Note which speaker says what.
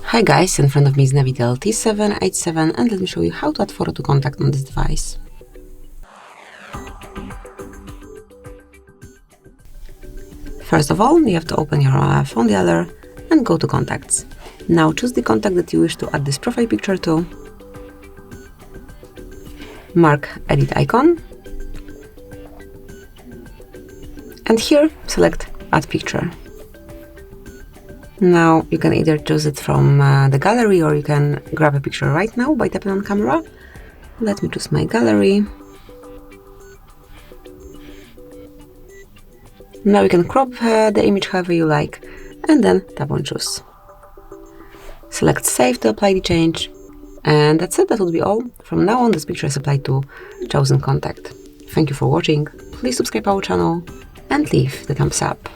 Speaker 1: Hi guys, in front of me is Navitel T787 and let me show you how to add photo to contact on this device. First of all, you have to open your phone dialer and go to contacts. Now choose the contact that you wish to add this profile picture to. Mark edit icon. And here select add picture. Now you can either choose it from the gallery or you can grab a picture right now by tapping on camera. Let me choose my gallery. Now you can crop the image however you like and then tap on choose. Select save to apply the change. And that's it, that would be all. From now on this picture is applied to chosen contact. Thank you for watching, please subscribe our channel and leave the thumbs up.